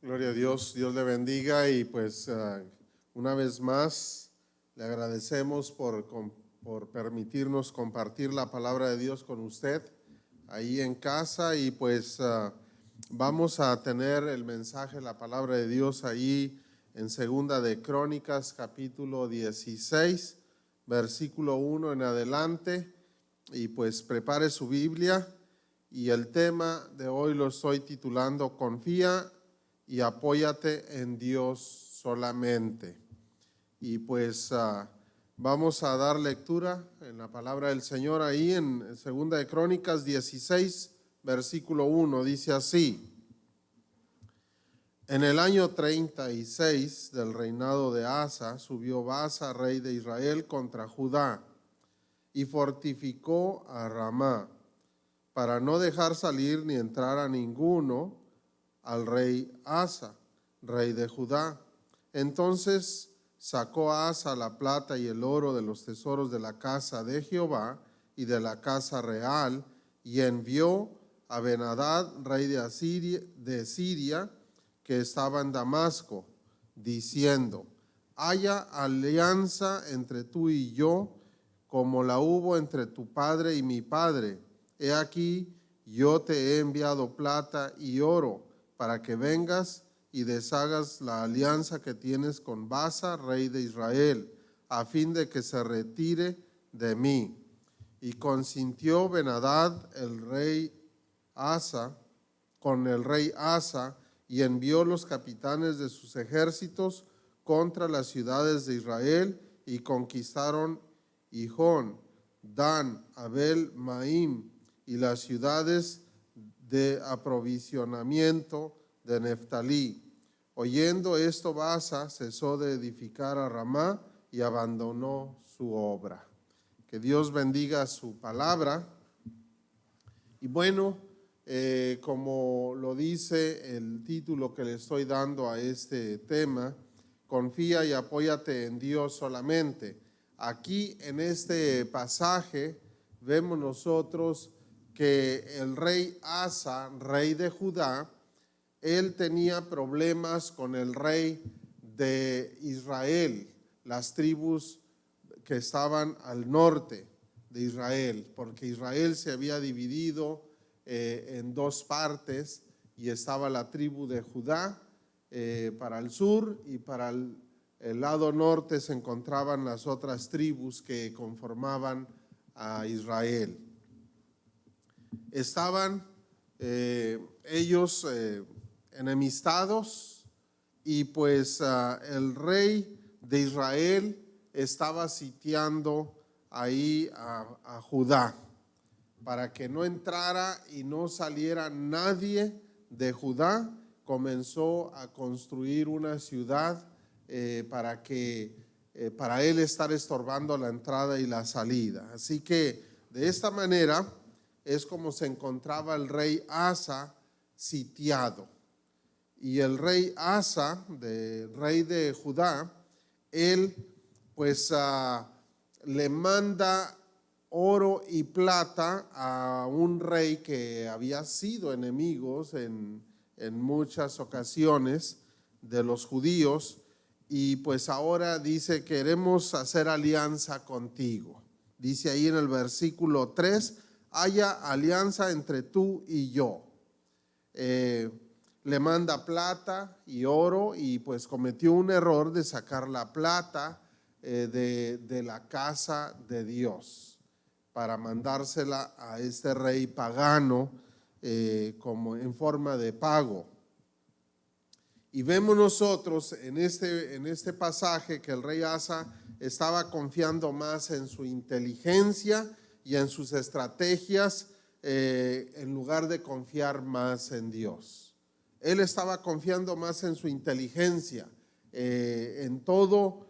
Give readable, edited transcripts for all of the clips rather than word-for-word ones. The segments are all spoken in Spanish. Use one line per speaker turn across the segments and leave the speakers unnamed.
Gloria a Dios, Dios le bendiga y pues una vez más le agradecemos por permitirnos compartir la palabra de Dios con usted ahí en casa y pues vamos a tener el mensaje, la palabra de Dios ahí en Segunda de Crónicas capítulo 16, versículo 1 en adelante y pues prepare su Biblia y el tema de hoy lo estoy titulando Confía y apóyate en Dios solamente. Y pues vamos a dar lectura en la palabra del Señor ahí en Segunda de Crónicas 16, versículo 1, dice así: En el año 36 del reinado de Asa, subió Baasa, rey de Israel, contra Judá y fortificó a Ramá, para no dejar salir ni entrar a ninguno al rey Asa, rey de Judá. Entonces sacó Asa la plata y el oro de los tesoros de la casa de Jehová y de la casa real, y envió a Ben-Hadad, rey de Siria, que estaba en Damasco, diciendo: haya alianza entre tú y yo, como la hubo entre tu padre y mi padre. He aquí, yo te he enviado plata y oro, para que vengas y deshagas la alianza que tienes con Baasa, rey de Israel, a fin de que se retire de mí. Y consintió Ben-Hadad con el rey Asa, y envió los capitanes de sus ejércitos contra las ciudades de Israel, y conquistaron Hijón, Dan, Abel, Maim, y las ciudades de aprovisionamiento de Neftalí. Oyendo esto, Baasa cesó de edificar a Ramá y abandonó su obra. Que Dios bendiga su palabra. Y bueno, como lo dice el título que le estoy dando a este tema, confía y apóyate en Dios solamente. Aquí en este pasaje vemos nosotros que el rey Asa, rey de Judá, él tenía problemas con el rey de Israel, las tribus que estaban al norte de Israel, porque Israel se había dividido en dos partes y estaba la tribu de Judá para el sur, y para el lado norte se encontraban las otras tribus que conformaban a Israel. Estaban ellos enemistados, y pues el rey de Israel estaba sitiando ahí a Judá para que no entrara y no saliera nadie de Judá. Comenzó a construir una ciudad para él estar estorbando la entrada y la salida. Así que de esta manera es como se encontraba el rey Asa sitiado. Y el rey Asa, rey de Judá, él pues le manda oro y plata a un rey que había sido enemigos en muchas ocasiones de los judíos, y pues ahora dice: queremos hacer alianza contigo. Dice ahí en el versículo 3: haya alianza entre tú y yo. Le manda plata y oro, y pues cometió un error de sacar la plata de la casa de Dios para mandársela a este rey pagano como en forma de pago. Y vemos nosotros en este pasaje que el rey Asa estaba confiando más en su inteligencia y en sus estrategias en lugar de confiar más en Dios. Él estaba confiando más en su inteligencia, en todo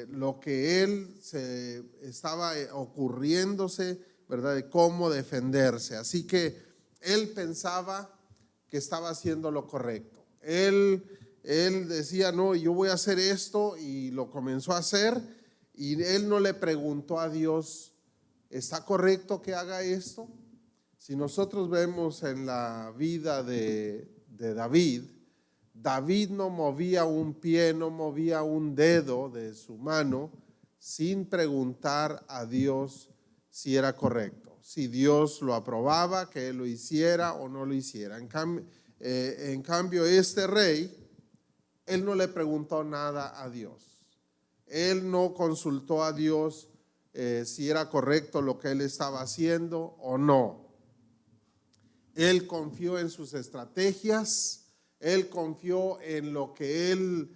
lo que él se estaba ocurriéndose, ¿verdad?, de cómo defenderse. Así que él pensaba que estaba haciendo lo correcto. Él decía: no, yo voy a hacer esto, y lo comenzó a hacer, y él no le preguntó a Dios: ¿está correcto que haga esto? Si nosotros vemos en la vida de David, David no movía un pie, no movía un dedo de su mano sin preguntar a Dios si era correcto, si Dios lo aprobaba, que él lo hiciera o no lo hiciera. En cambio, este rey, él no le preguntó nada a Dios. Él no consultó a Dios si era correcto lo que él estaba haciendo o no. Él confió en sus estrategias, él confió en lo que él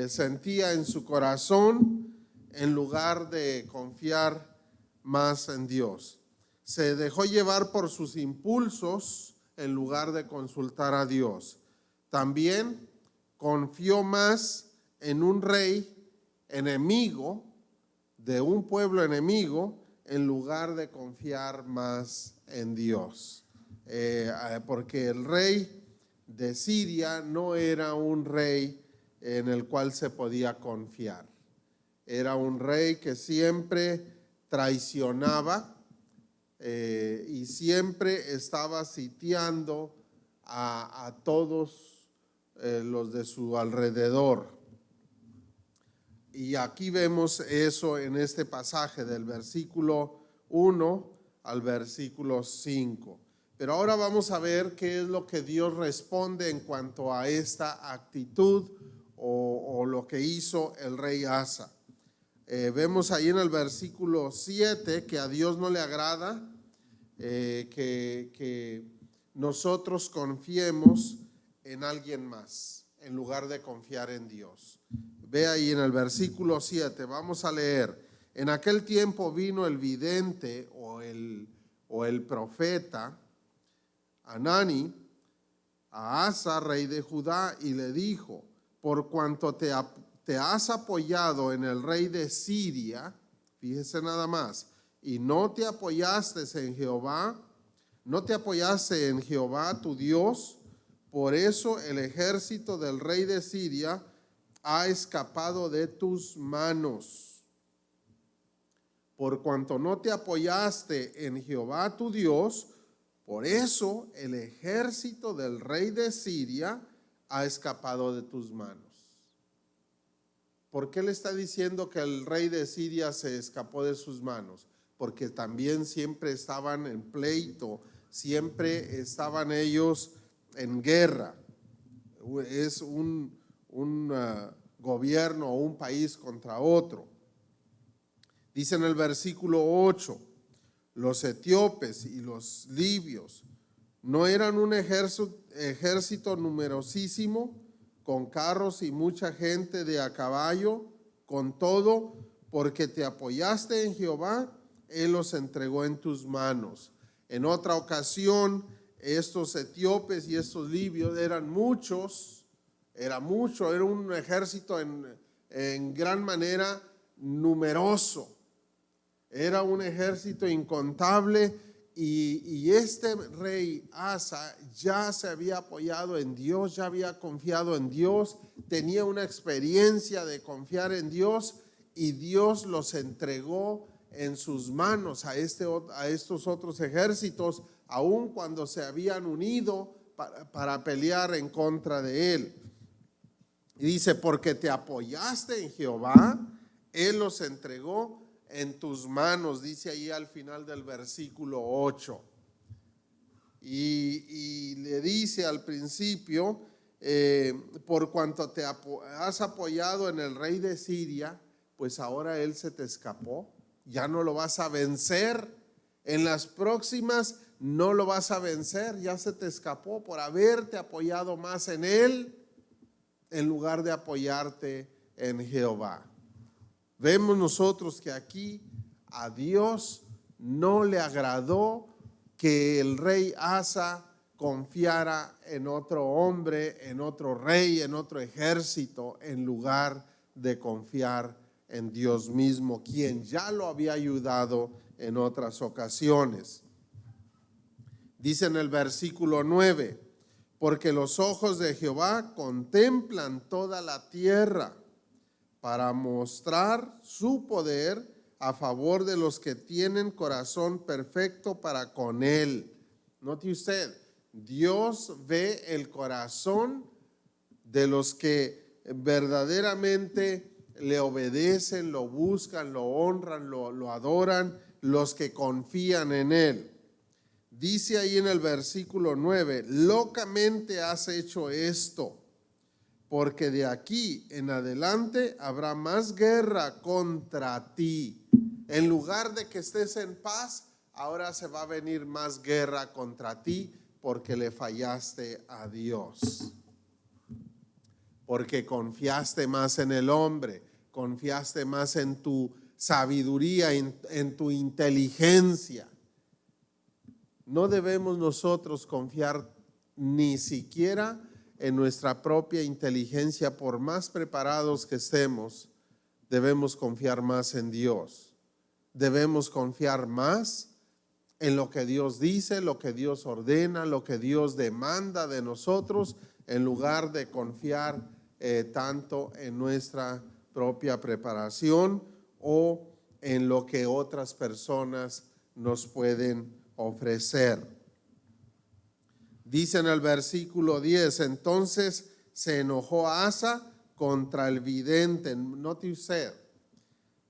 sentía en su corazón, en lugar de confiar más en Dios. Se dejó llevar por sus impulsos en lugar de consultar a Dios. También confió más en un rey enemigo, de un pueblo enemigo, en lugar de confiar más en Dios. Porque el rey de Siria no era un rey en el cual se podía confiar. Era un rey que siempre traicionaba y siempre estaba sitiando a todos los de su alrededor. Y aquí vemos eso en este pasaje del versículo 1 al versículo 5. Pero ahora vamos a ver qué es lo que Dios responde en cuanto a esta actitud o lo que hizo el rey Asa. Vemos ahí en el versículo 7 que a Dios no le agrada que nosotros confiemos en alguien más en lugar de confiar en Dios. Ve ahí en el versículo 7, vamos a leer. En aquel tiempo vino el vidente o el profeta Hanani a Asa, rey de Judá, y le dijo: por cuanto te has apoyado en el rey de Siria, fíjese nada más, y no te apoyaste en Jehová, tu Dios, por eso el ejército del rey de Siria ha escapado de tus manos. Por cuanto no te apoyaste en Jehová tu Dios, por eso el ejército del rey de Siria ha escapado de tus manos. ¿Por qué le está diciendo que el rey de Siria se escapó de sus manos? Porque también siempre estaban en pleito, siempre estaban ellos en guerra. Es un gobierno o un país contra otro. Dice en el versículo 8, los etíopes y los libios no eran un ejército numerosísimo, con carros y mucha gente de a caballo, con todo, porque te apoyaste en Jehová, Él los entregó en tus manos. En otra ocasión, estos etíopes y estos libios eran muchos, era un ejército en gran manera numeroso. Era un ejército incontable y este rey Asa ya se había apoyado en Dios, ya había confiado en Dios, tenía una experiencia de confiar en Dios y Dios los entregó en sus manos a estos otros ejércitos, aun cuando se habían unido para pelear en contra de él. Y dice, porque te apoyaste en Jehová, Él los entregó en tus manos, dice ahí al final del versículo 8. Y le dice al principio, por cuanto te has apoyado en el rey de Siria, pues ahora él se te escapó, ya no lo vas a vencer, en las próximas no lo vas a vencer, ya se te escapó por haberte apoyado más en él en lugar de apoyarte en Jehová. Vemos nosotros que aquí a Dios no le agradó que el rey Asa confiara en otro hombre, en otro rey, en otro ejército, en lugar de confiar en Dios mismo, quien ya lo había ayudado en otras ocasiones. Dice en el versículo 9, porque los ojos de Jehová contemplan toda la tierra para mostrar su poder a favor de los que tienen corazón perfecto para con él. Note usted, Dios ve el corazón de los que verdaderamente le obedecen, lo buscan, lo honran, lo adoran, los que confían en Él. Dice ahí en el versículo 9, locamente has hecho esto, porque de aquí en adelante habrá más guerra contra ti. En lugar de que estés en paz, ahora se va a venir más guerra contra ti porque le fallaste a Dios. Porque confiaste más en el hombre, confiaste más en tu sabiduría, en tu inteligencia. No debemos nosotros confiar ni siquiera en nuestra propia inteligencia, por más preparados que estemos. Debemos confiar más en Dios. Debemos confiar más en lo que Dios dice, lo que Dios ordena, lo que Dios demanda de nosotros, en lugar de confiar tanto en nuestra propia preparación o en lo que otras personas nos pueden ofrecer. Dice en el versículo 10, entonces se enojó Asa contra el vidente. Note usted,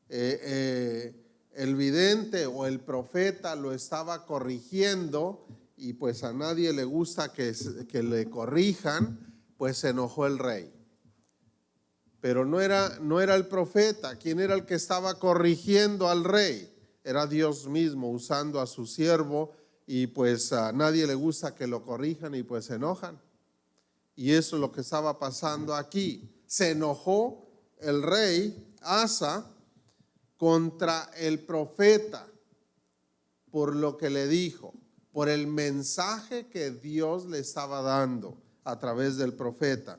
el vidente o el profeta lo estaba corrigiendo y pues a nadie le gusta que le corrijan, pues se enojó el rey. Pero no era el profeta. ¿Quién era el que estaba corrigiendo al rey? Era Dios mismo usando a su siervo, y pues a nadie le gusta que lo corrijan y pues se enojan. Y eso es lo que estaba pasando aquí. Se enojó el rey Asa contra el profeta por lo que le dijo, por el mensaje que Dios le estaba dando a través del profeta.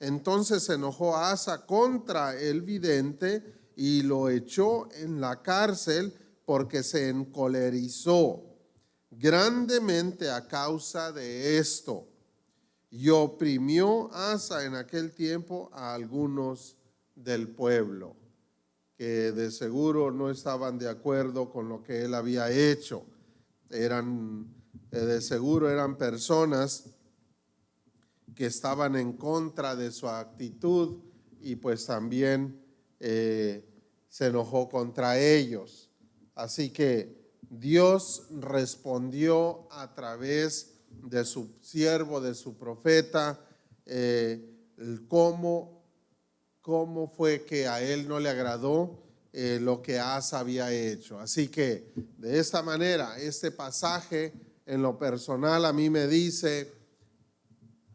Entonces se enojó Asa contra el vidente y lo echó en la cárcel porque se encolerizó grandemente a causa de esto. Y oprimió Asa en aquel tiempo a algunos del pueblo, que de seguro no estaban de acuerdo con lo que él había hecho. De seguro eran personas que estaban en contra de su actitud y pues también se enojó contra ellos. Así que Dios respondió a través de su siervo, de su profeta, cómo fue que a él no le agradó lo que Asa había hecho. Así que de esta manera, este pasaje en lo personal a mí me dice: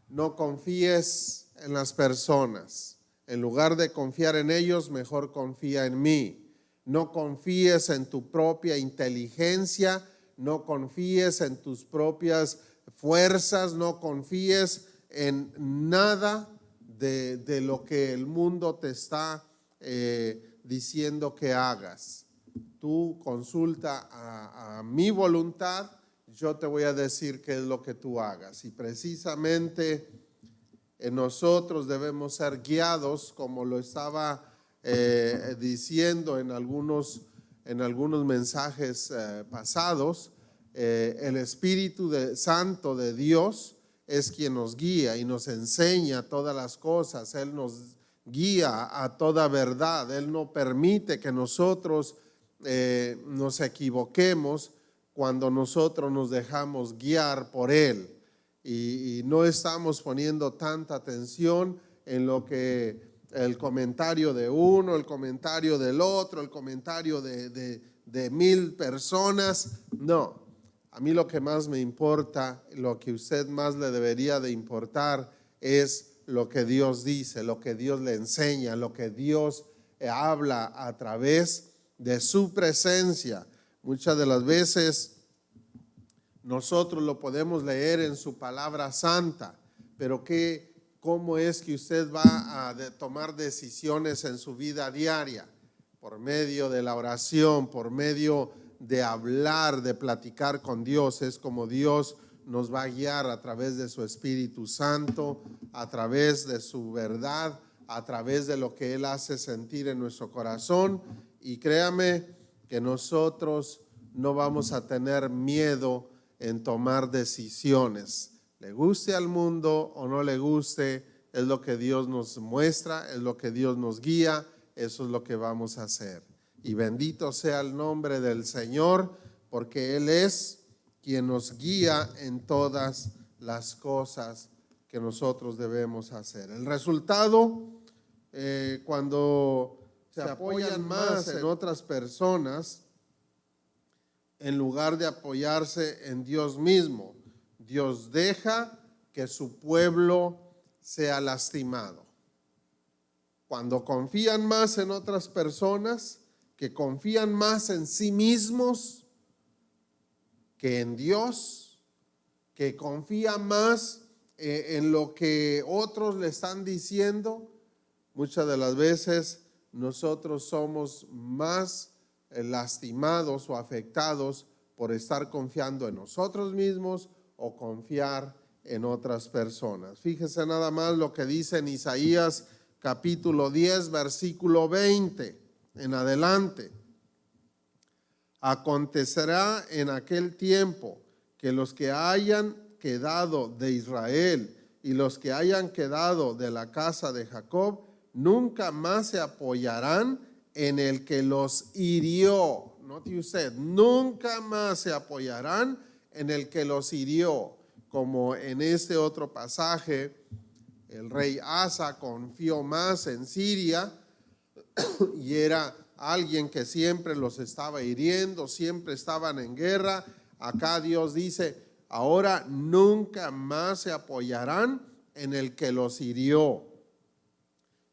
no confíes en las personas. En lugar de confiar en ellos, mejor confía en mí. No confíes en tu propia inteligencia, no confíes en tus propias fuerzas, no confíes en nada de lo que el mundo te está diciendo que hagas. Tú consulta a mi voluntad, yo te voy a decir qué es lo que tú hagas. Y precisamente nosotros debemos ser guiados, como lo estaba diciendo en algunos mensajes pasados. El Espíritu Santo de Dios es quien nos guía y nos enseña todas las cosas. Él nos guía a toda verdad. Él no permite que nosotros nos equivoquemos cuando nosotros nos dejamos guiar por Él y no estamos poniendo tanta atención en lo que el comentario de uno, el comentario del otro, el comentario de 1000 personas. No, a mí lo que más me importa, lo que a usted más le debería de importar es lo que Dios dice, lo que Dios le enseña, lo que Dios habla a través de su presencia. Muchas de las veces nosotros lo podemos leer en su palabra santa, pero ¿cómo es que usted va a tomar decisiones en su vida diaria? Por medio de la oración, por medio de hablar, de platicar con Dios. Es como Dios nos va a guiar a través de su Espíritu Santo, a través de su verdad, a través de lo que Él hace sentir en nuestro corazón. Y créame que nosotros no vamos a tener miedo en tomar decisiones. Le guste al mundo o no le guste, es lo que Dios nos muestra, es lo que Dios nos guía, eso es lo que vamos a hacer. Y bendito sea el nombre del Señor, porque Él es quien nos guía en todas las cosas que nosotros debemos hacer. El resultado, cuando se apoyan más en otras personas, en lugar de apoyarse en Dios mismo, Dios deja que su pueblo sea lastimado. Cuando confían más en otras personas, que confían más en sí mismos que en Dios, que confían más en lo que otros le están diciendo, muchas de las veces nosotros somos más lastimados o afectados por estar confiando en nosotros mismos o confiar en otras personas. Fíjese nada más lo que dice en Isaías capítulo 10, versículo 20 en adelante. Acontecerá en aquel tiempo que los que hayan quedado de Israel y los que hayan quedado de la casa de Jacob nunca más se apoyarán en el que los hirió. Note usted, nunca más se apoyarán en el que los hirió. Como en este otro pasaje, el rey Asa confió más en Siria y era alguien que siempre los estaba hiriendo, siempre estaban en guerra. Acá Dios dice, ahora nunca más se apoyarán en el que los hirió,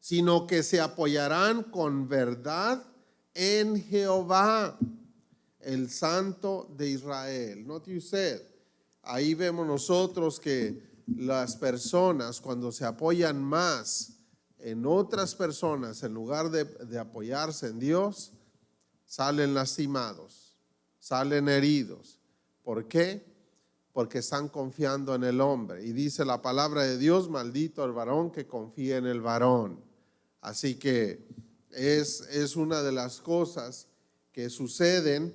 sino que se apoyarán con verdad en Jehová, el Santo de Israel. Note usted, ahí vemos nosotros que las personas cuando se apoyan más en otras personas en lugar de apoyarse en Dios, salen lastimados, salen heridos. ¿Por qué? Porque están confiando en el hombre. Y dice la palabra de Dios, maldito el varón que confía en el varón. Así que es una de las cosas que suceden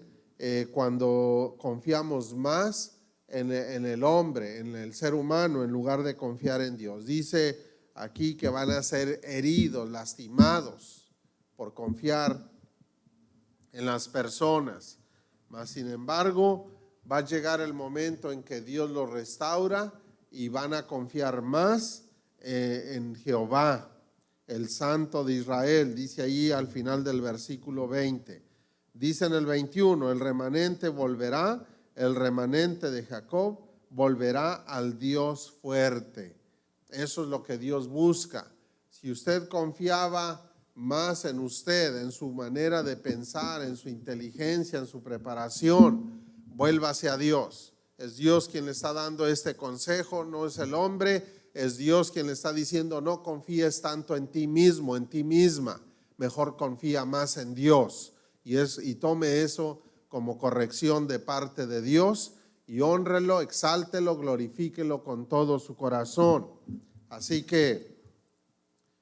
cuando confiamos más en el hombre, en el ser humano, en lugar de confiar en Dios. Dice aquí que van a ser heridos, lastimados por confiar en las personas. Mas sin embargo, va a llegar el momento en que Dios los restaura y van a confiar más en Jehová, el Santo de Israel. Dice ahí al final del versículo 20. Dice en el 21, el remanente volverá, el remanente de Jacob volverá al Dios fuerte. Eso es lo que Dios busca. Si usted confiaba más en usted, en su manera de pensar, en su inteligencia, en su preparación, vuélvase a Dios. Es Dios quien le está dando este consejo, no es el hombre. Es Dios quien le está diciendo, no confíes tanto en ti mismo, en ti misma. Mejor confía más en Dios. Y tome eso como corrección de parte de Dios y hónrelo, exáltelo, glorifíquelo con todo su corazón. Así que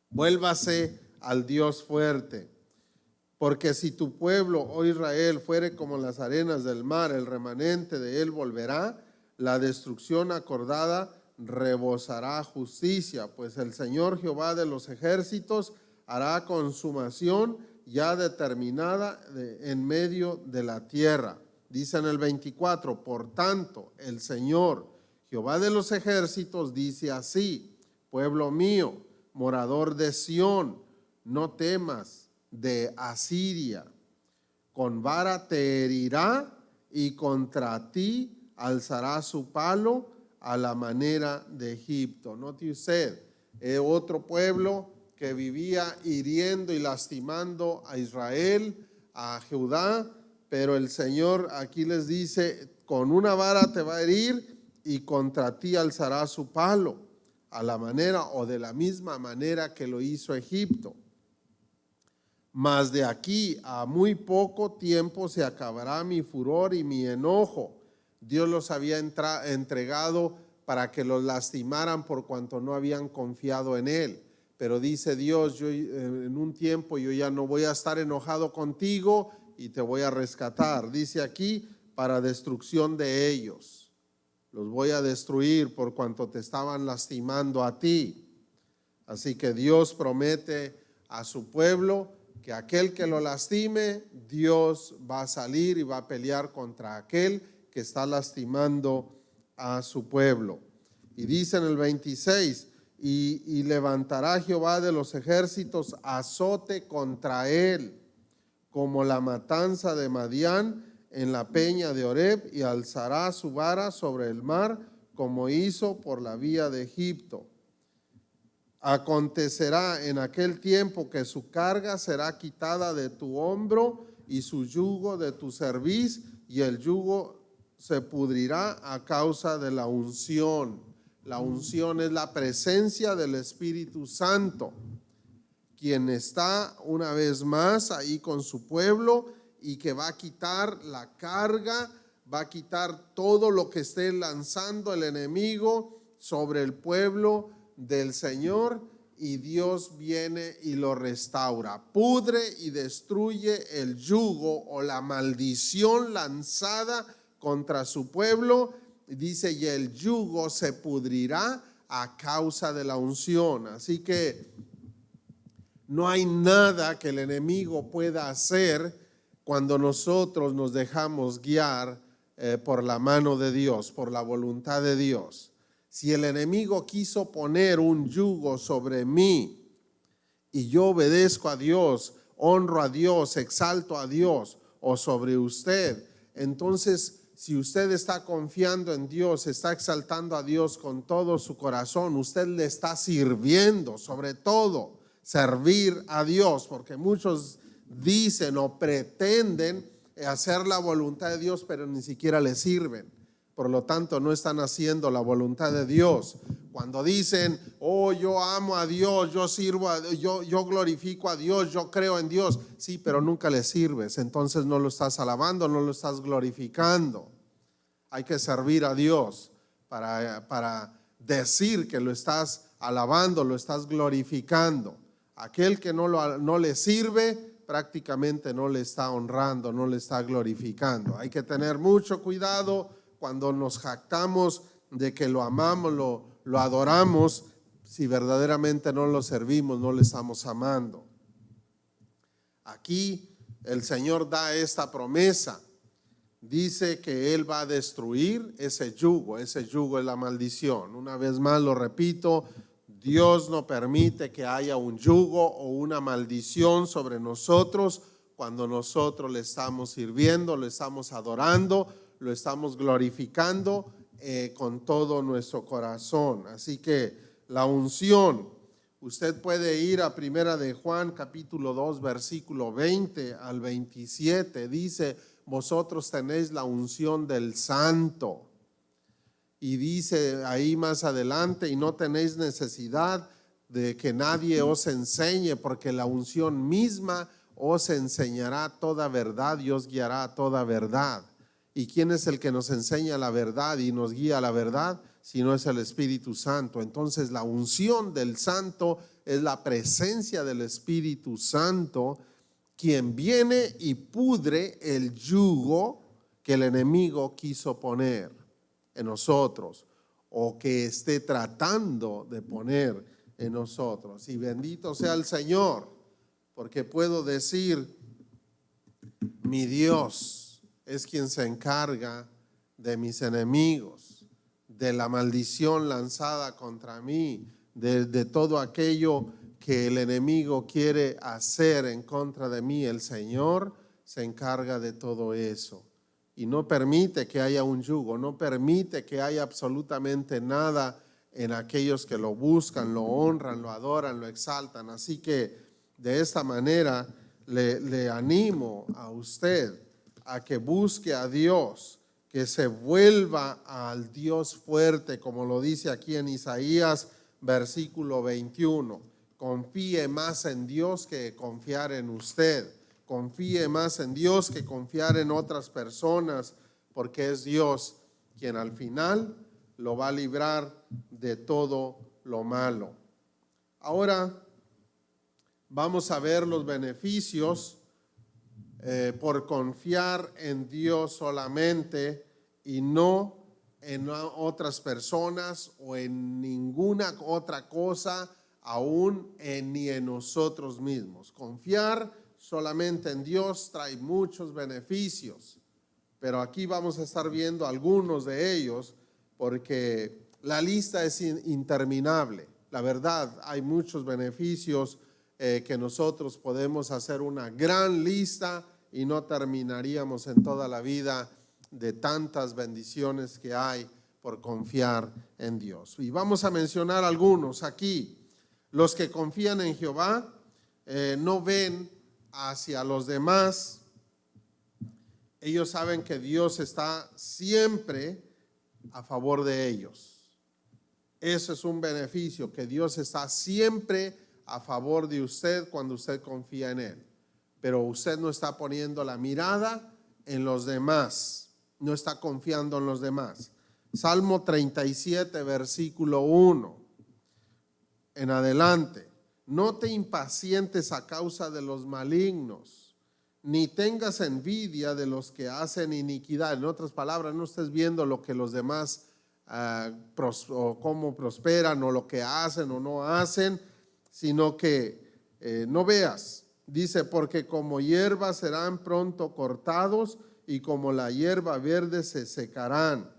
vuélvase al Dios fuerte. Porque si tu pueblo, oh Israel, fuere como las arenas del mar, el remanente de él volverá, la destrucción acordada rebosará justicia, pues el Señor Jehová de los ejércitos hará consumación ya determinada en medio de la tierra. Dice en el 24, por tanto, el Señor Jehová de los ejércitos dice así, pueblo mío, morador de Sión, no temas de Asiria, con vara te herirá y contra ti alzará su palo a la manera de Egipto. Note usted, otro pueblo que vivía hiriendo y lastimando a Israel, a Judá, pero el Señor aquí les dice, con una vara te va a herir y contra ti alzará su palo, a la manera o de la misma manera que lo hizo Egipto. Mas de aquí a muy poco tiempo se acabará mi furor y mi enojo. Dios los había entregado para que los lastimaran por cuanto no habían confiado en Él. Pero dice Dios, yo en un tiempo yo ya no voy a estar enojado contigo y te voy a rescatar. Dice aquí, para destrucción de ellos. Los voy a destruir por cuanto te estaban lastimando a ti. Así que Dios promete a su pueblo que aquel que lo lastime, Dios va a salir y va a pelear contra aquel que está lastimando a su pueblo. Y dice en el 26, y levantará Jehová de los ejércitos azote contra él, como la matanza de Madián en la peña de Oreb, y alzará su vara sobre el mar, como hizo por la vía de Egipto. Acontecerá en aquel tiempo que su carga será quitada de tu hombro y su yugo de tu cerviz, y el yugo se pudrirá a causa de la unción. La unción es la presencia del Espíritu Santo, quien está una vez más ahí con su pueblo y que va a quitar la carga, va a quitar todo lo que esté lanzando el enemigo sobre el pueblo del Señor, y Dios viene y lo restaura, pudre y destruye el yugo o la maldición lanzada contra su pueblo. Dice, y el yugo se pudrirá a causa de la unción. Así que no hay nada que el enemigo pueda hacer cuando nosotros nos dejamos guiar por la mano de Dios, por la voluntad de Dios. Si el enemigo quiso poner un yugo sobre mí y yo obedezco a Dios, honro a Dios, exalto a Dios, o sobre usted, entonces si usted está confiando en Dios, está exaltando a Dios con todo su corazón, usted le está sirviendo, sobre todo servir a Dios, porque muchos dicen o pretenden hacer la voluntad de Dios, pero ni siquiera le sirven. Por lo tanto, no están haciendo la voluntad de Dios. Cuando dicen, oh, yo amo a Dios, yo sirvo a Dios, yo glorifico a Dios, yo creo en Dios, sí, pero nunca le sirves, entonces no lo estás alabando, no lo estás glorificando. Hay que servir a Dios para decir que lo estás alabando, lo estás glorificando. Aquel que no le sirve, prácticamente no le está honrando, no le está glorificando. Hay que tener mucho cuidado cuando nos jactamos de que lo amamos, lo adoramos, si verdaderamente no lo servimos, no le estamos amando. Aquí el Señor da esta promesa. Dice que Él va a destruir ese yugo es la maldición. Una vez más lo repito, Dios no permite que haya un yugo o una maldición sobre nosotros cuando nosotros le estamos sirviendo, le estamos adorando, lo estamos glorificando con todo nuestro corazón. Así que la unción, usted puede ir a Primera de Juan capítulo 2 versículo 20 al 27, dice, vosotros tenéis la unción del Santo. Y dice ahí más adelante, y no tenéis necesidad de que nadie os enseñe, porque la unción misma os enseñará toda verdad y os guiará a toda verdad. ¿Y quién es el que nos enseña la verdad y nos guía a la verdad? Si no es el Espíritu Santo. Entonces la unción del Santo es la presencia del Espíritu Santo, quien viene y pudre el yugo que el enemigo quiso poner en nosotros o que esté tratando de poner en nosotros. Y bendito sea el Señor, porque puedo decir, mi Dios es quien se encarga de mis enemigos, de la maldición lanzada contra mí, de todo aquello que el enemigo quiere hacer en contra de mí. El Señor se encarga de todo eso y no permite que haya un yugo, no permite que haya absolutamente nada en aquellos que lo buscan, lo honran, lo adoran, lo exaltan. Así que de esta manera le animo a usted a que busque a Dios, que se vuelva al Dios fuerte, como lo dice aquí en Isaías versículo 21. Confíe más en Dios que confiar en usted. Confíe más en Dios que confiar en otras personas, porque es Dios quien al final lo va a librar de todo lo malo. Ahora vamos a ver los beneficios por confiar en Dios solamente y no en otras personas o en ninguna otra cosa aún ni en nosotros mismos. Confiar solamente en Dios trae muchos beneficios, pero aquí vamos a estar viendo algunos de ellos porque la lista es interminable. La verdad, hay muchos beneficios que nosotros podemos hacer una gran lista y no terminaríamos en toda la vida de tantas bendiciones que hay por confiar en Dios. Y vamos a mencionar algunos aquí. Los que confían en Jehová no ven hacia los demás. Ellos saben que Dios está siempre a favor de ellos. Eso es un beneficio, que Dios está siempre a favor de usted cuando usted confía en Él. Pero usted no está poniendo la mirada en los demás, no está confiando en los demás. Salmo 37, versículo 1 en adelante. No te impacientes a causa de los malignos, ni tengas envidia de los que hacen iniquidad. En otras palabras, no estés viendo lo que los demás o cómo prosperan o lo que hacen o no hacen, sino que no veas. Dice, porque como hierba serán pronto cortados y como la hierba verde se secarán.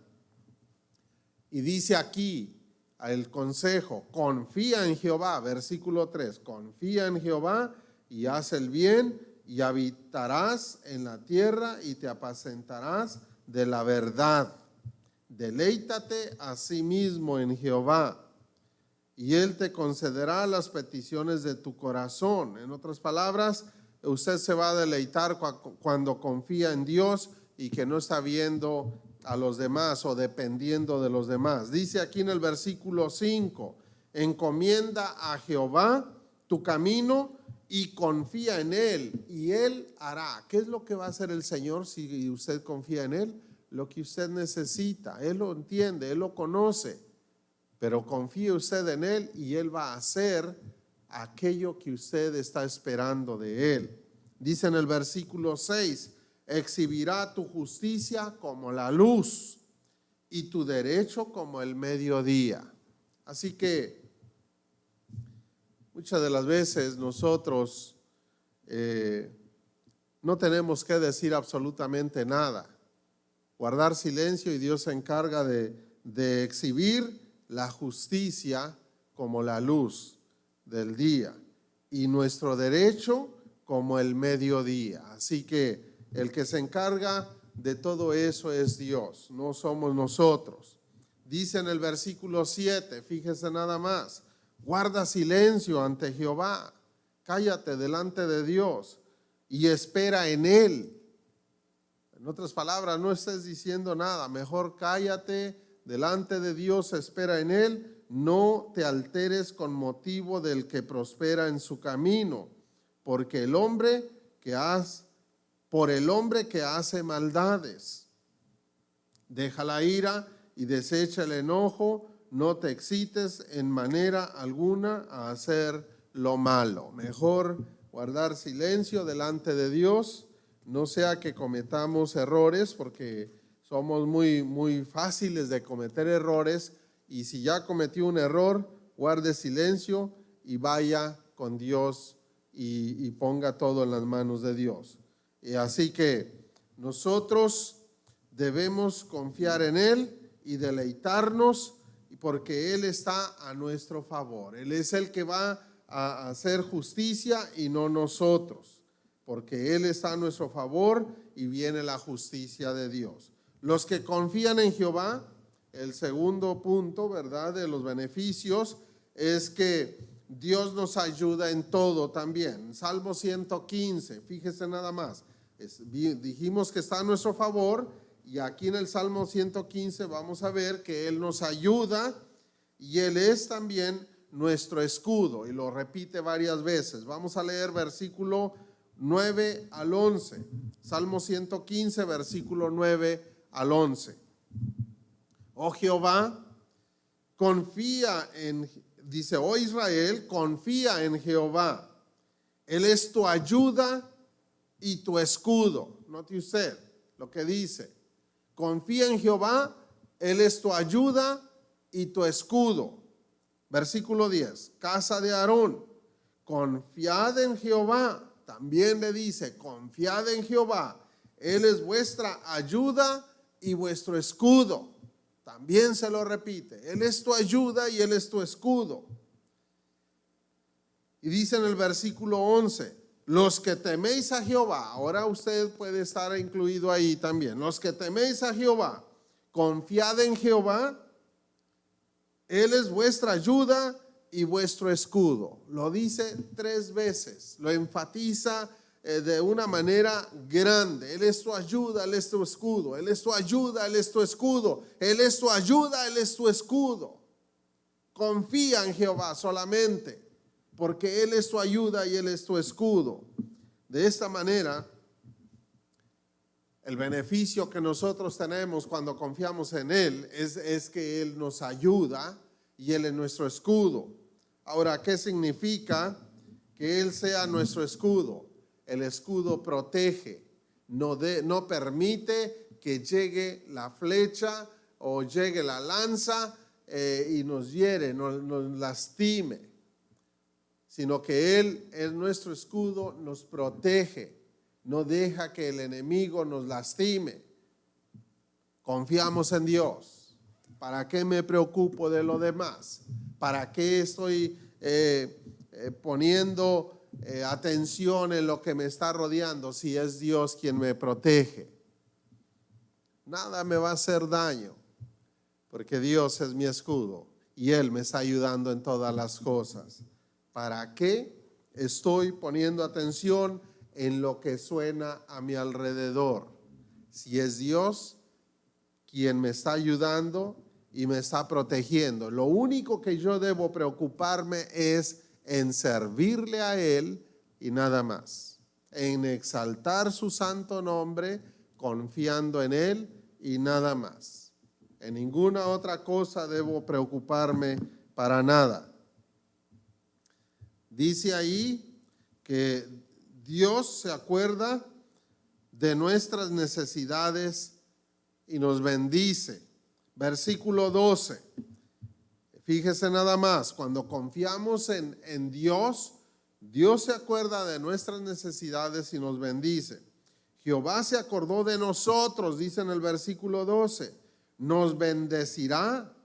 Y dice aquí el consejo, confía en Jehová, versículo 3, confía en Jehová y haz el bien y habitarás en la tierra y te apacentarás de la verdad. Deleítate a sí mismo en Jehová y Él te concederá las peticiones de tu corazón. En otras palabras, usted se va a deleitar cuando confía en Dios y que no está viendo a los demás o dependiendo de los demás. Dice aquí en el versículo 5, encomienda a Jehová tu camino y confía en Él y Él hará. ¿Qué es lo que va a hacer el Señor si usted confía en Él? Lo que usted necesita. Él lo entiende, Él lo conoce, pero confíe usted en Él y Él va a hacer aquello que usted está esperando de Él. Dice en el versículo 6, exhibirá tu justicia como la luz y tu derecho como el mediodía. Así que muchas de las veces nosotros no tenemos que decir absolutamente nada, guardar silencio y Dios se encarga de exhibir la justicia como la luz del día y nuestro derecho como el mediodía. Así que el que se encarga de todo eso es Dios, no somos nosotros. Dice en el versículo 7, fíjese nada más, guarda silencio ante Jehová, cállate delante de Dios y espera en Él. En otras palabras, no estés diciendo nada, mejor cállate delante de Dios, espera en Él, no te alteres con motivo del que prospera en su camino, porque por el hombre que hace maldades. Deja la ira y desecha el enojo, no te excites en manera alguna a hacer lo malo. Mejor guardar silencio delante de Dios, no sea que cometamos errores, porque somos muy fáciles de cometer errores, y si ya cometió un error, guarde silencio y vaya con Dios y ponga todo en las manos de Dios. Y así que nosotros debemos confiar en Él y deleitarnos, porque Él está a nuestro favor. Él es el que va a hacer justicia y no nosotros, porque Él está a nuestro favor y viene la justicia de Dios. Los que confían en Jehová, el segundo punto, ¿verdad?, de los beneficios es que Dios nos ayuda en todo también. Salmo 115, fíjese nada más. Dijimos que está a nuestro favor y aquí en el Salmo 115 vamos a ver que Él nos ayuda y Él es también nuestro escudo, y lo repite varias veces. Vamos a leer versículo 9 al 11. Salmo 115, versículo 9 al 11. Oh Jehová, dice, oh Israel, confía en Jehová. Él es tu ayuda y tu escudo. Note usted lo que dice. Confía en Jehová, Él es tu ayuda y tu escudo. Versículo 10, casa de Aarón, confiad en Jehová. También le dice, confiad en Jehová. Él es vuestra ayuda y vuestro escudo. También se lo repite, Él es tu ayuda y Él es tu escudo. Y dice en el versículo 11, los que teméis a Jehová, ahora usted puede estar incluido ahí también, los que teméis a Jehová, confiad en Jehová, Él es vuestra ayuda y vuestro escudo. Lo dice 3 veces, lo enfatiza de una manera grande. Él es tu ayuda, Él es tu escudo, Él es tu ayuda, Él es tu escudo, Él es tu ayuda, Él es tu escudo. Confía en Jehová solamente, porque Él es tu ayuda y Él es tu escudo. De esta manera, el beneficio que nosotros tenemos cuando confiamos en Él es que Él nos ayuda y Él es nuestro escudo. Ahora, ¿qué significa que Él sea nuestro escudo? El escudo protege, no permite que llegue la flecha o llegue la lanza y nos hiere, nos lastime, sino que Él es nuestro escudo, nos protege, no deja que el enemigo nos lastime. Confiamos en Dios. ¿Para qué me preocupo de lo demás? ¿Para qué estoy poniendo atención en lo que me está rodeando si es Dios quien me protege? Nada me va a hacer daño, porque Dios es mi escudo y Él me está ayudando en todas las cosas. ¿Para qué estoy poniendo atención en lo que suena a mi alrededor? Si es Dios quien me está ayudando y me está protegiendo, lo único que yo debo preocuparme es en servirle a Él y nada más, en exaltar su santo nombre, confiando en Él y nada más. En ninguna otra cosa debo preocuparme para nada. Dice ahí que Dios se acuerda de nuestras necesidades y nos bendice. Versículo 12. Fíjese nada más, cuando confiamos en Dios, Dios se acuerda de nuestras necesidades y nos bendice. Jehová se acordó de nosotros, dice en el versículo 12. Nos bendecirá,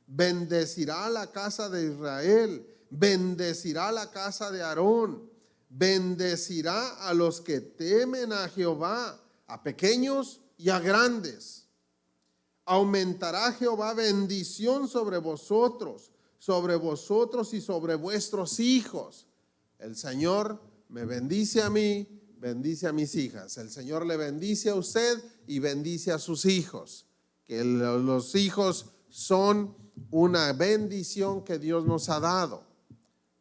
bendecirá la casa de Israel, bendecirá la casa de Aarón, bendecirá a los que temen a Jehová, a pequeños y a grandes. Aumentará Jehová bendición sobre vosotros y sobre vuestros hijos. El Señor me bendice a mí, bendice a mis hijas. El Señor le bendice a usted y bendice a sus hijos. Que los hijos son una bendición que Dios nos ha dado.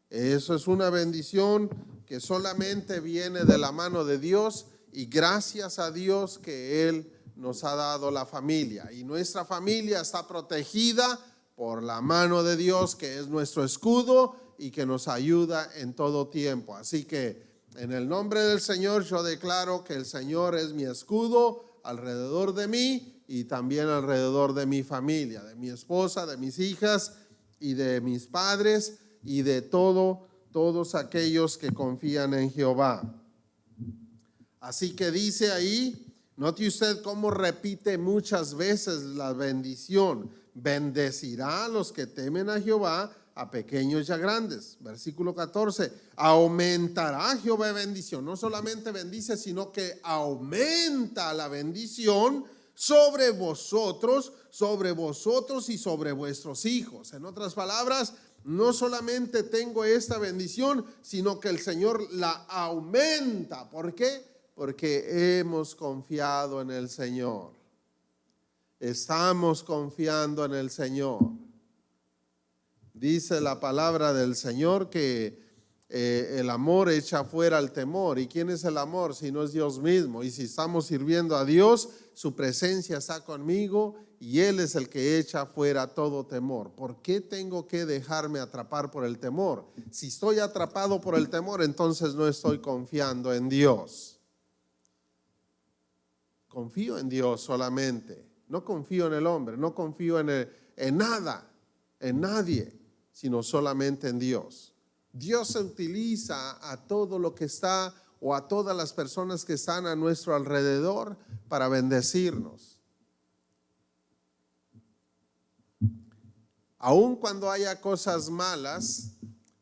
Eso es una bendición que solamente viene de la mano de Dios y gracias a Dios que Él nos ha dado la familia. Y nuestra familia está protegida por la mano de Dios, que es nuestro escudo y que nos ayuda en todo tiempo. Así que en el nombre del Señor yo declaro que el Señor es mi escudo alrededor de mí y también alrededor de mi familia, de mi esposa, de mis hijas y de mis padres y de todos aquellos que confían en Jehová. Así que dice ahí, note usted cómo repite muchas veces la bendición. Bendecirá a los que temen a Jehová, a pequeños y a grandes. Versículo 14, aumentará Jehová bendición. No solamente bendice, sino que aumenta la bendición sobre vosotros y sobre vuestros hijos. En otras palabras, no solamente tengo esta bendición, sino que el Señor la aumenta. ¿Por qué? Porque hemos confiado en el Señor. Estamos confiando en el Señor. Dice la palabra del Señor que el amor echa fuera el temor. ¿Y quién es el amor? Si no es Dios mismo. Y si estamos sirviendo a Dios, su presencia está conmigo y Él es el que echa fuera todo temor. ¿Por qué tengo que dejarme atrapar por el temor? Si estoy atrapado por el temor, entonces no estoy confiando en Dios. Confío en Dios solamente. No confío en el hombre, no confío en nada, en nadie. sino solamente en Dios. Dios se utiliza a todo lo que está o a todas las personas que están a nuestro alrededor para bendecirnos. Aun cuando haya cosas malas,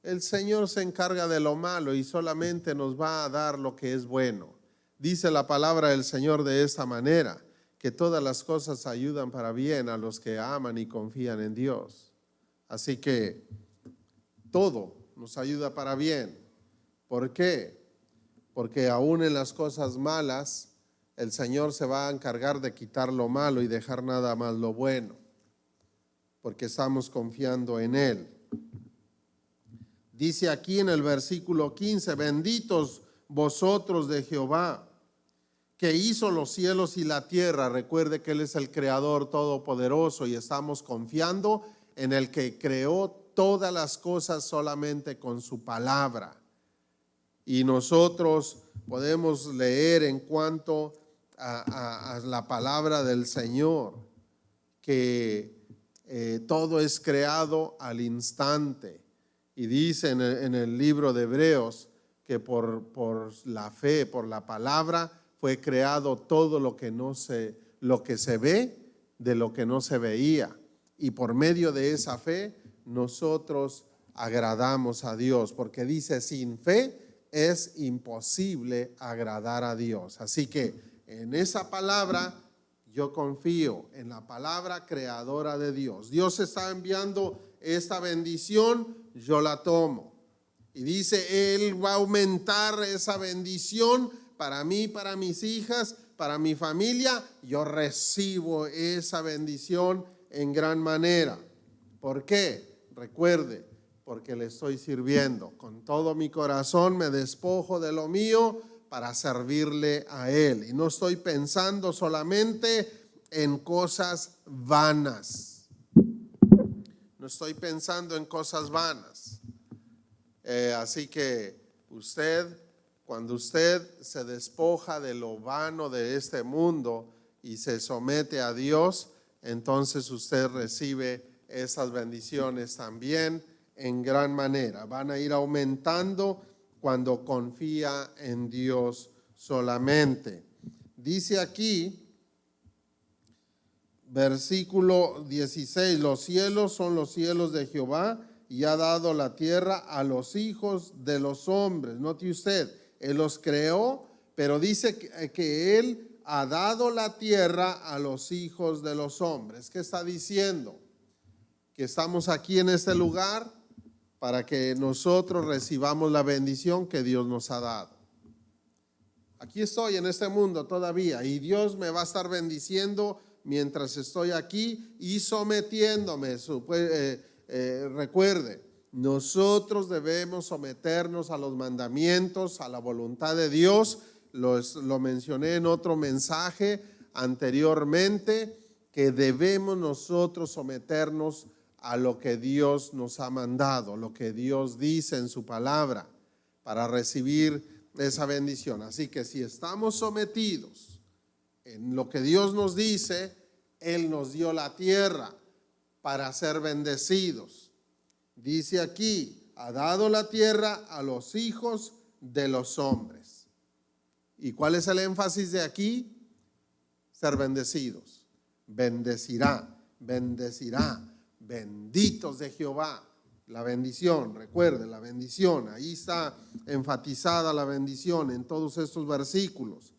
el Señor se encarga de lo malo y solamente nos va a dar lo que es bueno. Dice la palabra del Señor de esta manera, que todas las cosas ayudan para bien a los que aman y confían en Dios. Así que todo nos ayuda para bien. ¿Por qué? Porque aún en las cosas malas, el Señor se va a encargar de quitar lo malo y dejar nada más lo bueno, porque estamos confiando en Él. Dice aquí en el versículo 15, benditos vosotros de Jehová, que hizo los cielos y la tierra. Recuerde que Él es el Creador todopoderoso y estamos confiando en el que creó todas las cosas solamente con su palabra. Y nosotros podemos leer en cuanto a la palabra del Señor, que todo es creado al instante. Y dice en el libro de Hebreos que por la fe, por la palabra, fue creado todo lo que se ve de lo que no se veía. Y por medio de esa fe nosotros agradamos a Dios, porque dice, sin fe es imposible agradar a Dios. Así que en esa palabra yo confío, en la palabra creadora de Dios. Dios está enviando esta bendición, yo la tomo. Y dice, Él va a aumentar esa bendición para mí, para mis hijas, para mi familia. Yo recibo esa bendición en gran manera. ¿Por qué? Recuerde, porque le estoy sirviendo. Con todo mi corazón me despojo de lo mío para servirle a Él. Y no estoy pensando solamente en cosas vanas. No estoy pensando en cosas vanas. Así que cuando usted se despoja de lo vano de este mundo y se somete a Dios, entonces usted recibe esas bendiciones también en gran manera. Van a ir aumentando cuando confía en Dios solamente. Dice aquí, versículo 16, los cielos son los cielos de Jehová y ha dado la tierra a los hijos de los hombres. Note usted, Él los creó, pero dice que Él ha dado la tierra a los hijos de los hombres. ¿Qué está diciendo? Que estamos aquí en este lugar para que nosotros recibamos la bendición que Dios nos ha dado. Aquí estoy en este mundo todavía y Dios me va a estar bendiciendo mientras estoy aquí y sometiéndome. Recuerde, nosotros debemos someternos a los mandamientos, a la voluntad de Dios. Lo mencioné en otro mensaje anteriormente, que debemos nosotros someternos a lo que Dios nos ha mandado, lo que Dios dice en su palabra, para recibir esa bendición. Así que si estamos sometidos en lo que Dios nos dice, Él nos dio la tierra para ser bendecidos. Dice aquí, ha dado la tierra a los hijos de los hombres. ¿Y cuál es el énfasis de aquí? Ser bendecidos. Bendecirá, bendecirá. Benditos de Jehová. La bendición, recuerde, la bendición. Ahí está enfatizada la bendición en todos estos versículos.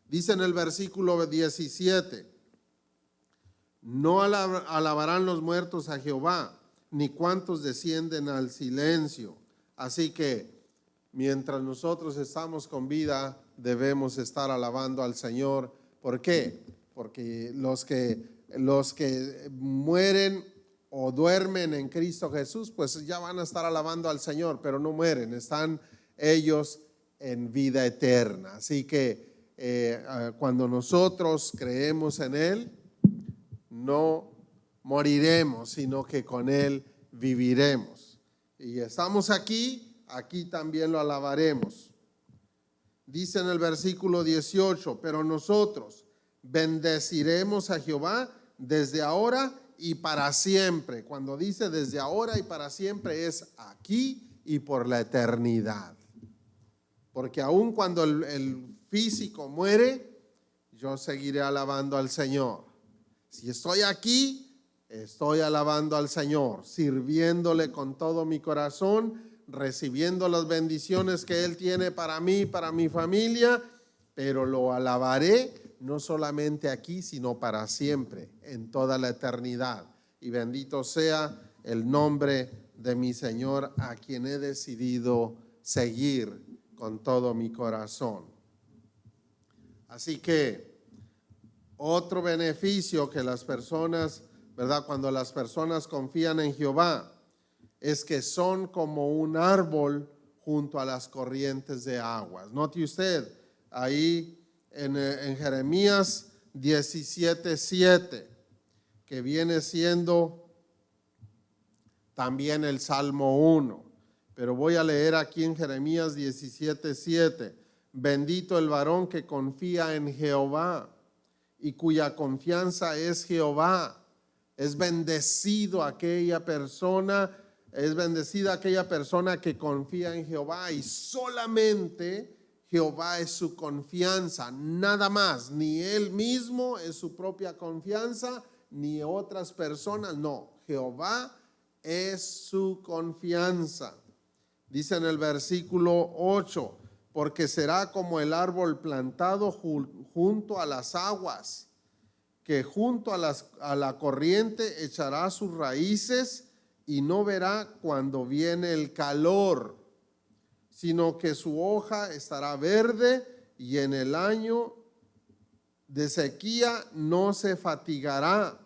Dice en el versículo 17, no alabarán los muertos a Jehová, ni cuantos descienden al silencio. Así que mientras nosotros estamos con vida, debemos estar alabando al Señor. ¿Por qué? Porque los que mueren o duermen en Cristo Jesús, pues ya van a estar alabando al Señor, pero no mueren, están ellos en vida eterna. Así que cuando nosotros creemos en Él, no moriremos, sino que con Él viviremos. Y estamos aquí también lo alabaremos. Dice en el versículo 18, pero nosotros bendeciremos a Jehová desde ahora y para siempre. Cuando dice desde ahora y para siempre, es aquí y por la eternidad. Porque aun cuando el físico muere, yo seguiré alabando al Señor. Si estoy aquí, estoy alabando al Señor, sirviéndole con todo mi corazón, recibiendo las bendiciones que Él tiene para mí, para mi familia, pero lo alabaré no solamente aquí, sino para siempre, en toda la eternidad. Y bendito sea el nombre de mi Señor, a quien he decidido seguir con todo mi corazón. Así que otro beneficio que las personas, ¿verdad? Cuando las personas confían en Jehová, es que son como un árbol junto a las corrientes de aguas. Note usted ahí en Jeremías 17:7, que viene siendo también el Salmo 1. Pero voy a leer aquí en Jeremías 17:7. Bendito el varón que confía en Jehová y cuya confianza es Jehová. Es bendecido aquella persona, es bendecida aquella persona que confía en Jehová, y solamente Jehová es su confianza, nada más. Ni él mismo es su propia confianza, ni otras personas, no. Jehová es su confianza. Dice en el versículo 8, porque será como el árbol plantado junto a las aguas, que junto a la corriente echará sus raíces y no verá cuando viene el calor, sino que su hoja estará verde y en el año de sequía no se fatigará,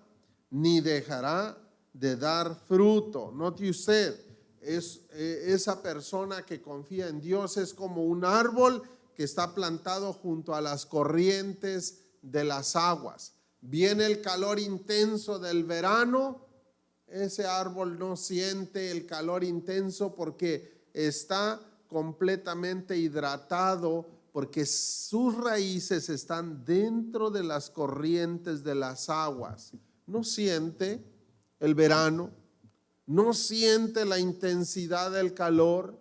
ni dejará de dar fruto. Note usted, esa persona que confía en Dios es como un árbol que está plantado junto a las corrientes de las aguas. Viene el calor intenso del verano, ese árbol no siente el calor intenso porque está completamente hidratado, porque sus raíces están dentro de las corrientes de las aguas. No siente el verano, no siente la intensidad del calor,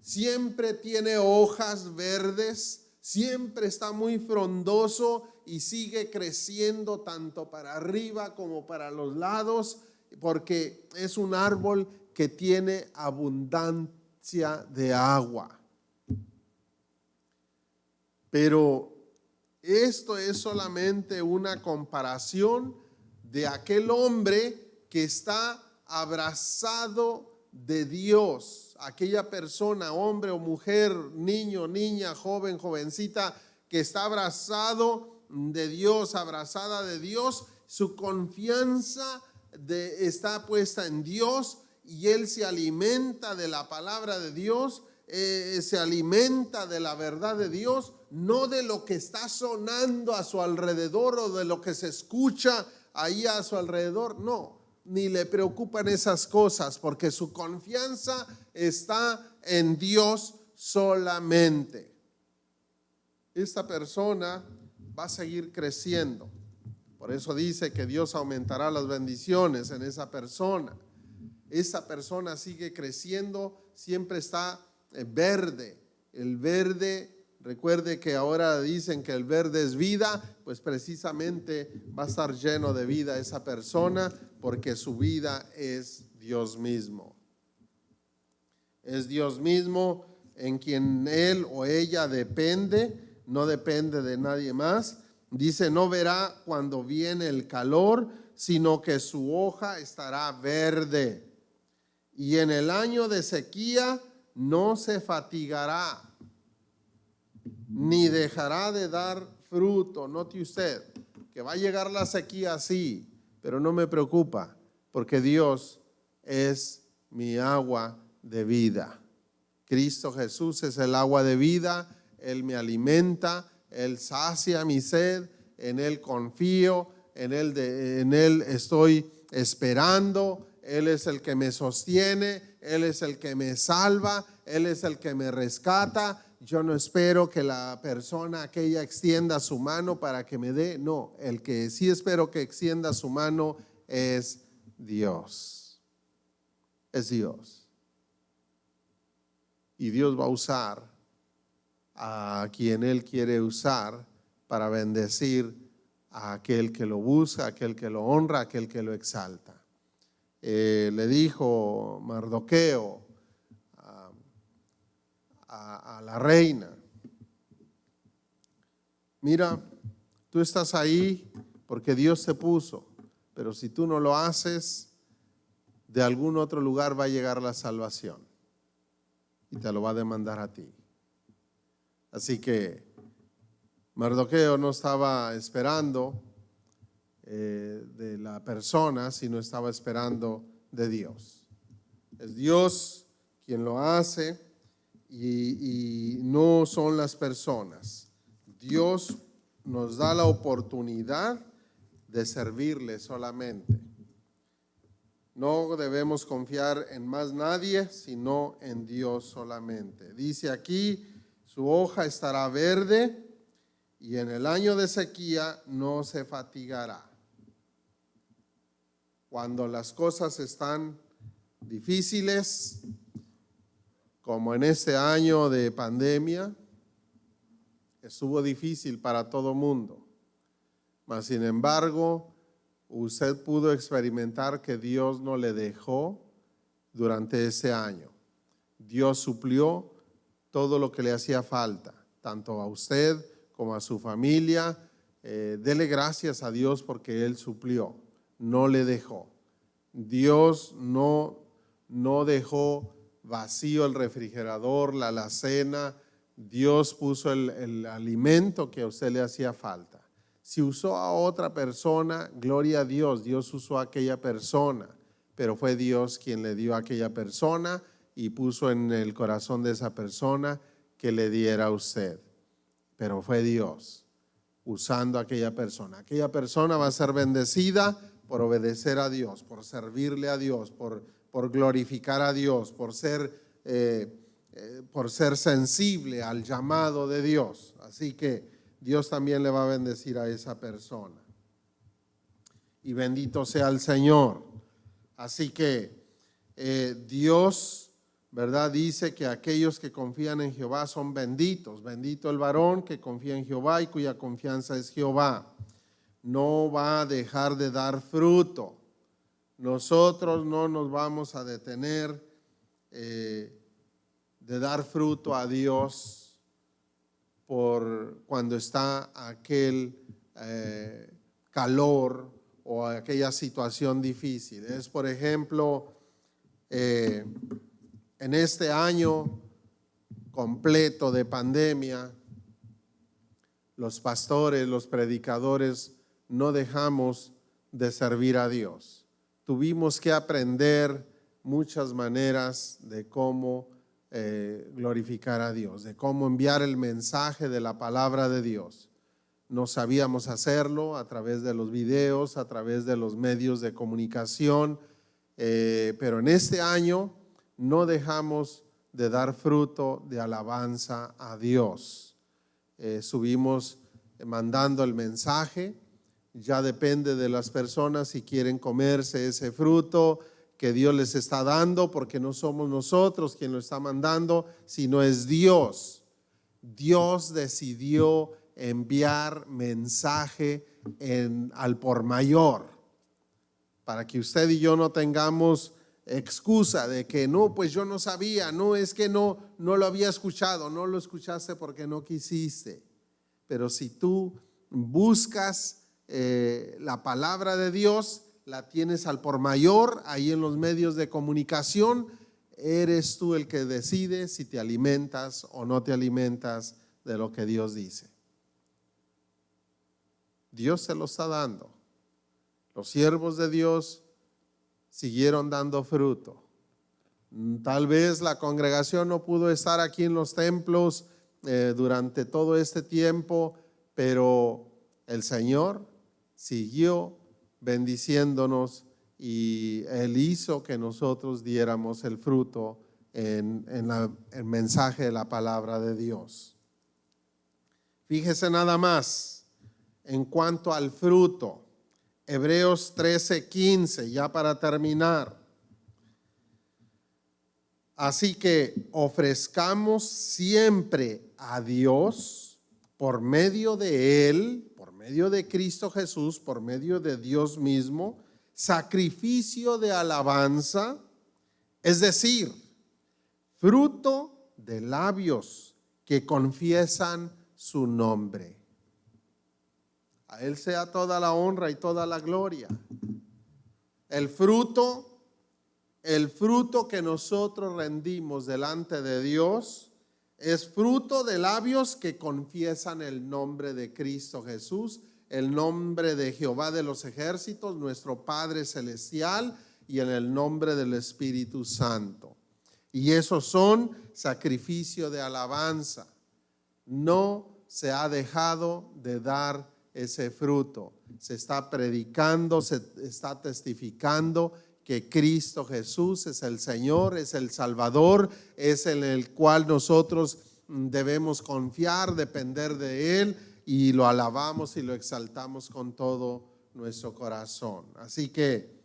siempre tiene hojas verdes, siempre está muy frondoso y sigue creciendo tanto para arriba como para los lados, porque es un árbol que tiene abundancia de agua. Pero esto es solamente una comparación de aquel hombre que está abrazado de Dios, aquella persona, hombre o mujer, niño, niña, joven, jovencita, que está abrazado de Dios, abrazada de Dios. Su confianza está puesta en Dios y él se alimenta de la palabra de Dios, se alimenta de la verdad de Dios, no de lo que está sonando a su alrededor o de lo que se escucha ahí a su alrededor, no, ni le preocupan esas cosas, porque su confianza está en Dios solamente. Esta persona va a seguir creciendo. Por eso dice que Dios aumentará las bendiciones en esa persona. Esa persona sigue creciendo, siempre está verde. El verde, recuerde que ahora dicen que el verde es vida, pues precisamente va a estar lleno de vida esa persona, porque su vida es Dios mismo. Es Dios mismo en quien él o ella depende, no depende de nadie más. Dice, no verá cuando viene el calor, sino que su hoja estará verde. Y en el año de sequía no se fatigará, ni dejará de dar fruto. Note usted que va a llegar la sequía, sí, pero no me preocupa, porque Dios es mi agua de vida. Cristo Jesús es el agua de vida. Él me alimenta, Él sacia mi sed, en Él confío, en Él estoy esperando. Él es el que me sostiene, Él es el que me salva, Él es el que me rescata. Yo no espero que la persona aquella extienda su mano para que me dé, no, el que sí espero que extienda su mano es Dios. Es Dios. Y Dios va a usar a quien Él quiere usar para bendecir a aquel que lo busca, a aquel que lo honra, a aquel que lo exalta. Le dijo Mardoqueo a la reina: mira, tú estás ahí porque Dios te puso, pero si tú no lo haces, de algún otro lugar va a llegar la salvación y te lo va a demandar a ti. Así que Mardoqueo no estaba esperando de la persona, sino estaba esperando de Dios. Es Dios quien lo hace y no son las personas. Dios nos da la oportunidad de servirle solamente. No debemos confiar en más nadie, sino en Dios solamente. Dice aquí: su hoja estará verde y en el año de sequía no se fatigará. Cuando las cosas están difíciles, como en este año de pandemia, estuvo difícil para todo mundo, mas sin embargo, usted pudo experimentar que Dios no le dejó durante ese año. Dios suplió todo lo que le hacía falta, tanto a usted como a su familia. Dele gracias a Dios porque Él suplió, no le dejó. Dios no dejó vacío el refrigerador, la alacena. Dios puso el alimento que a usted le hacía falta. Si usó a otra persona, gloria a Dios, Dios usó a aquella persona, pero fue Dios quien le dio a aquella persona y puso en el corazón de esa persona que le diera a usted. Pero fue Dios usando a aquella persona. Aquella persona va a ser bendecida por obedecer a Dios, por servirle a Dios, por glorificar a Dios, por ser sensible al llamado de Dios. Así que Dios también le va a bendecir a esa persona. Y bendito sea el Señor. Así que Dios, ¿verdad?, dice que aquellos que confían en Jehová son benditos. Bendito el varón que confía en Jehová y cuya confianza es Jehová. No va a dejar de dar fruto. Nosotros no nos vamos a detener de dar fruto a Dios por cuando está aquel calor o aquella situación difícil. Es, por ejemplo, en este año completo de pandemia, los pastores, los predicadores, no dejamos de servir a Dios. Tuvimos que aprender muchas maneras de cómo glorificar a Dios, de cómo enviar el mensaje de la palabra de Dios. No sabíamos hacerlo a través de los videos, a través de los medios de comunicación, pero en este año no dejamos de dar fruto de alabanza a Dios. Subimos mandando el mensaje. Ya depende de las personas si quieren comerse ese fruto que Dios les está dando, porque no somos nosotros quien lo está mandando, sino es Dios. Dios decidió enviar mensaje al por mayor, para que usted y yo no tengamos excusa de que no, pues yo no sabía, no, es que no lo había escuchado. No lo escuchaste porque no quisiste. Pero si tú buscas la palabra de Dios, la tienes al por mayor ahí en los medios de comunicación. Eres tú el que decide si te alimentas o no te alimentas de lo que Dios dice. Dios se lo está dando. Los siervos de Dios siguieron dando fruto. Tal vez la congregación no pudo estar aquí en los templos durante todo este tiempo, pero el Señor siguió bendiciéndonos y Él hizo que nosotros diéramos el fruto en el mensaje de la palabra de Dios. Fíjese nada más en cuanto al fruto. Hebreos 13:15, ya para terminar. Así que ofrezcamos siempre a Dios por medio de Él, por medio de Cristo Jesús, por medio de Dios mismo, sacrificio de alabanza, es decir, fruto de labios que confiesan su nombre. A Él sea toda la honra y toda la gloria. El fruto que nosotros rendimos delante de Dios es fruto de labios que confiesan el nombre de Cristo Jesús, el nombre de Jehová de los ejércitos, nuestro Padre Celestial, y en el nombre del Espíritu Santo. Y esos son sacrificio de alabanza. No se ha dejado de dar ese fruto. Se está predicando, se está testificando que Cristo Jesús es el Señor, es el Salvador, es en el cual nosotros debemos confiar, depender de Él, y lo alabamos y lo exaltamos con todo nuestro corazón. Así que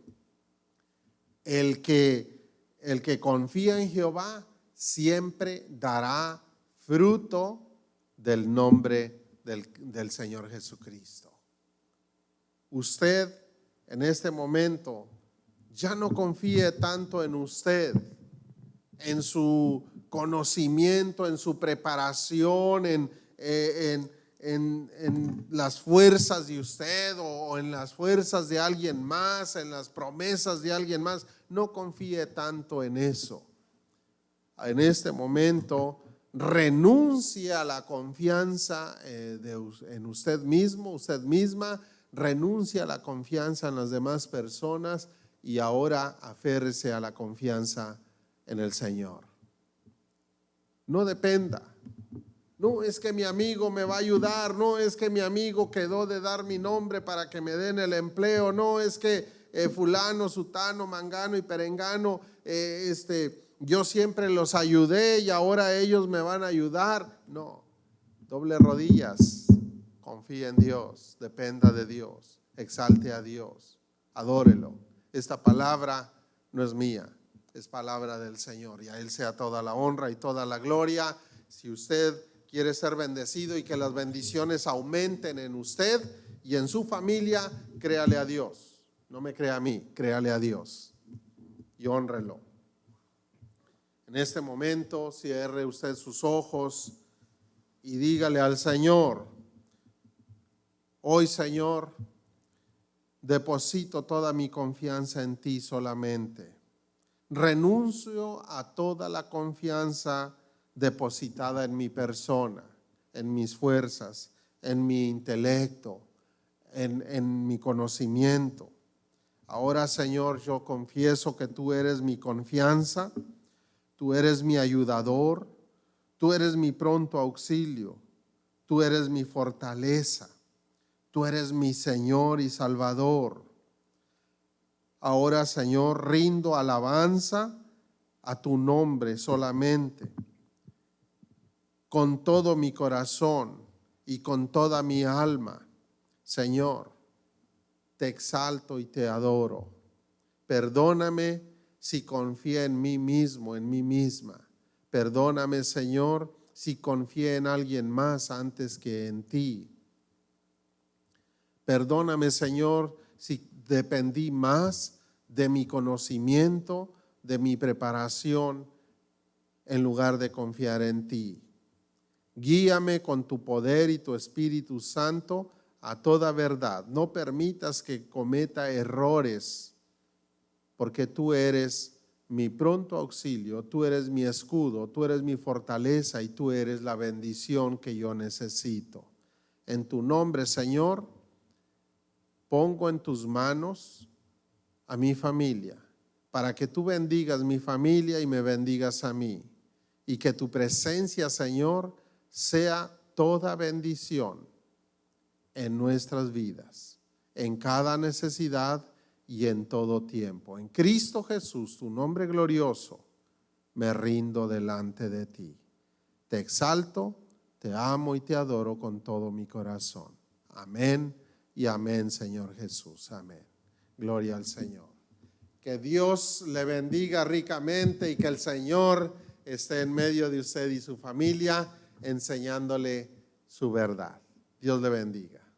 el que confía en Jehová siempre dará fruto del nombre del Señor Jesucristo. Usted en este momento ya no confíe tanto en usted, en su conocimiento, en su preparación, en las fuerzas de usted o en las fuerzas de alguien más, en las promesas de alguien más. No confíe tanto en eso. En este momento renuncie a la confianza en usted mismo, usted misma, renuncie a la confianza en las demás personas y ahora aférrese a la confianza en el Señor. No dependa. No es que mi amigo me va a ayudar, no es que mi amigo quedó de dar mi nombre para que me den el empleo, no es que fulano, sutano, mangano y perengano, yo siempre los ayudé y ahora ellos me van a ayudar. No, doble rodillas, confíe en Dios, dependa de Dios, exalte a Dios, adórelo. Esta palabra no es mía, es palabra del Señor, y a Él sea toda la honra y toda la gloria. Si usted quiere ser bendecido y que las bendiciones aumenten en usted y en su familia, créale a Dios. No me crea a mí, créale a Dios y hónrelo. En este momento, cierre usted sus ojos y dígale al Señor: hoy, Señor, deposito toda mi confianza en ti solamente. Renuncio a toda la confianza depositada en mi persona, en mis fuerzas, en mi intelecto, en mi conocimiento. Ahora, Señor, yo confieso que tú eres mi confianza, tú eres mi ayudador, tú eres mi pronto auxilio, tú eres mi fortaleza, tú eres mi Señor y Salvador. Ahora, Señor, rindo alabanza a tu nombre solamente, con todo mi corazón y con toda mi alma. Señor, te exalto y te adoro. Perdóname si confié en mí mismo, en mí misma. Perdóname, Señor, si confié en alguien más antes que en ti. Perdóname, Señor, si dependí más de mi conocimiento, de mi preparación, en lugar de confiar en ti. Guíame con tu poder y tu Espíritu Santo a toda verdad. No permitas que cometa errores, porque tú eres mi pronto auxilio, tú eres mi escudo, tú eres mi fortaleza y tú eres la bendición que yo necesito. En tu nombre, Señor, pongo en tus manos a mi familia, para que tú bendigas mi familia y me bendigas a mí, y que tu presencia, Señor, sea toda bendición en nuestras vidas, en cada necesidad y en todo tiempo. En Cristo Jesús, tu nombre glorioso, me rindo delante de ti. Te exalto, te amo y te adoro con todo mi corazón. Amén. y amén, Señor Jesús. Amén. Gloria al Señor. Que Dios le bendiga ricamente y que el Señor esté en medio de usted y su familia enseñándole su verdad. Dios le bendiga.